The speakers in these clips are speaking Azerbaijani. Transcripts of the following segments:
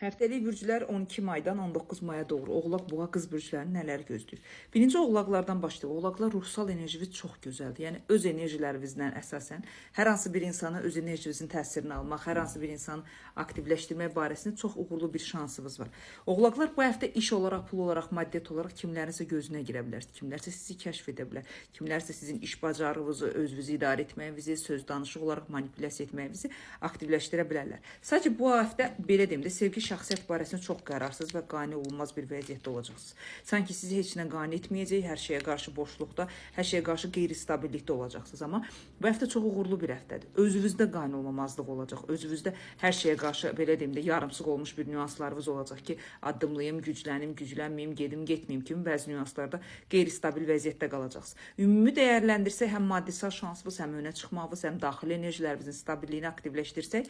Həftəlik bürclər 12 maydan 19 maya doğru Oğlaq, Boğa, Qız bürclərini nələr gözləyir? Birinci Oğlaqlardan başlayaq. Oğlaqlar ruhsal enerjiniz çox gözəldir. Yəni öz enerjilərinizdən əsasən hər hansı bir insana öz enerjinizin təsirini almaq, hər hansı bir insanı aktivləşdirmək barəsində çox uğurlu bir şansınız var. Oğlaqlar bu həftə iş olaraq, pul olaraq, maddiyyat olaraq kimlərinsə gözünə girə bilərsiniz. Kimlərsə sizi kəşf edə bilər. Kimlərsə sizin iş bacarığınızı, özünüzü idarə etməyinizi, söz danışıq olaraq manipulyasiya etməyinizi aktivləşdirə bilərlər. Sadəcə bu həftə belə deyim də sevgi şəxsiyyət barəsində çox qərarsız və qane olunmaz bir vəziyyətdə olacaqsınız. Sanki sizi heç nə qane etməyəcək, hər şeyə qarşı boşluqda, hər şeyə qarşı qeyri-stabillikdə olacaqsınız. Amma bu həftə çox uğurlu bir həftədir. Özünüzdə qane olmamazlıq olacaq. Özünüzdə hər şeyə qarşı belə deyim də yarımsıq olmuş bir nüanslarınız olacaq ki, addımlayım, güclənim, güclənməyim, gedim, getməyim kimi bəzi nüanslarda qeyri-stabil vəziyyətdə qalacaqsınız. Ümumi dəyərləndirsək, həm maddisal şansınız, həm önə çıxmağınız, həm daxili enerjilərinizin stabilliyini aktivləşdirsək,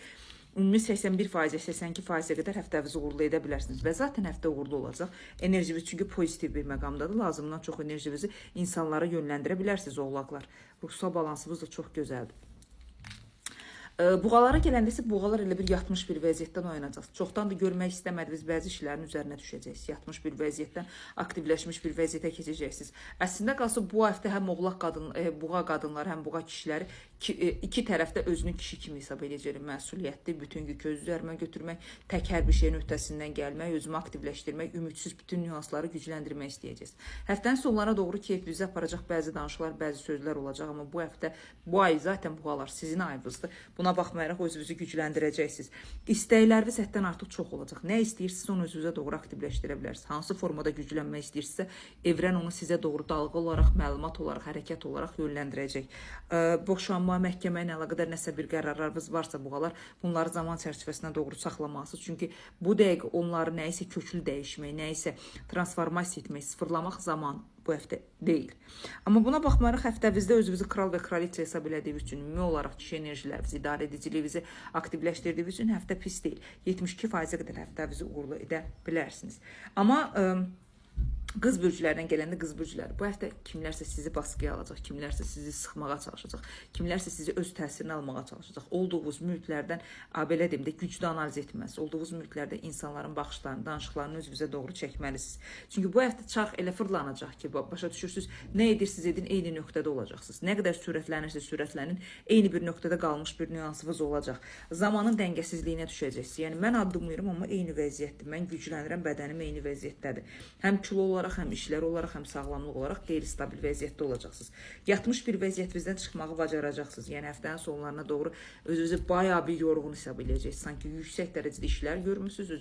ümumi 81%, 82%-ə qədər həftənizi uğurlu edə bilərsiniz. Və zaten həftə uğurlu olacaq. Enerjiniz çünki pozitiv bir məqamdadır. Lazımdan çox enerjinizi insanlara yönləndirə bilərsiniz oğlaqlar. Ruhsal balansınız da çox gözəldir. Buğalara gələndə isə buğalar elə bir yatmış bir vəziyyətdən oyanacaq. Çoxdan da görmək istəmədiniz bəzi işlərin üzərinə düşəcəksiniz. Yatmış bir vəziyyətdən aktivləşmiş bir vəziyyətə keçəcəksiniz. Əslində qalsa bu həftə həm oğlaq buğa qadınları, həm buğa kişiləri iki tərəfdə özünü kişi kimi hesab edəcək məsuliyyətli, bütün yükü öz üzərimə götürmək, tək hər bir şeyin öhdəsindən gəlmək, özümü aktivləşdirmək, ümidsiz bütün nüansları gücləndirmək istəyəcəksiniz. Həftənin sonlarına doğru keyfinizə aparacaq bəzi danışıqlar, bəzi sözlər olacaq, amma bu həftə, bu ay zaten buğalar sizin ayınızdır. Buna baxmayaraq özünüzü gücləndirəcəksiniz. İstəkləriniz həddən artıq çox olacaq. Nə istəyirsinizsə onu özünüzə doğru aktivləşdirə bilərsiniz. Hansı formada güclənmək istəyirsinizsə, evrən onu sizə doğru dalğı olaraq, məlumat olaraq, hərəkət olaraq yönləndirəcək. Boşanma, məhkəmə ilə əlaqədar nəsə bir qərarlarınız varsa buğalar, bunları zaman çərçivəsinə doğru saxlamalısınız. Çünki bu dəqiqə onları nəyisə köklü dəyişmək, nəyisə transformasiya etmək, sıfırlamaq zamanı bu həftə deyil. Amma buna baxmayaraq həftəvizdə özünüzü kral və kraliçə hesab elədiyiniz üçün, ümumi olaraq kişi enerjilərinizi, idarə ediciliyinizi aktivləşdirdiyiniz üçün həftə pis deyil. 72%-ə qədər həftəvizi uğurlu edə bilərsiniz. Amma qız bürclərindən gələndə qız bürcləri bu həftə kimlərsə sizi baskıya alacaq, kimlərsə sizi sıxmağa çalışacaq, kimlərsə sizi öz təsirini almağa çalışacaq. Olduğunuz mülklərdən, belə deyim də, güclü analiz etməlisiniz. Olduğunuz mülklərdə insanların baxışlarını, danışıqlarını özünüzə doğru çəkməlisiniz. Çünki bu həftə çarx elə fırlanacaq ki, başa düşürsünüz, nə edirsiniz edin, eyni nöqtədə olacaqsınız. Nə qədər sürətlənirsə sürətlənin, eyni bir nöqtədə qalmış bir nüansınız olacaq. Zamanın dəngəsizliyinə düşəcəksiniz. Yəni mən addımlayıram, amma eyni vəziyyətdir. Mən güclənirəm, bədənim eyni vəziyyətdədir. Həm kilo olaraq, həm işlər olaraq, həm sağlamlıq olaraq qeyri-stabil vəziyyətdə olacaqsınız. Yatmış bir vəziyyətinizdən çıxmağı bacaracaqsınız. Yəni həftənin sonlarına doğru özünüzü bayağı bir yorğun hesab edəcəksiniz. Sanki yüksək dərəcədə işlər görmüsünüz,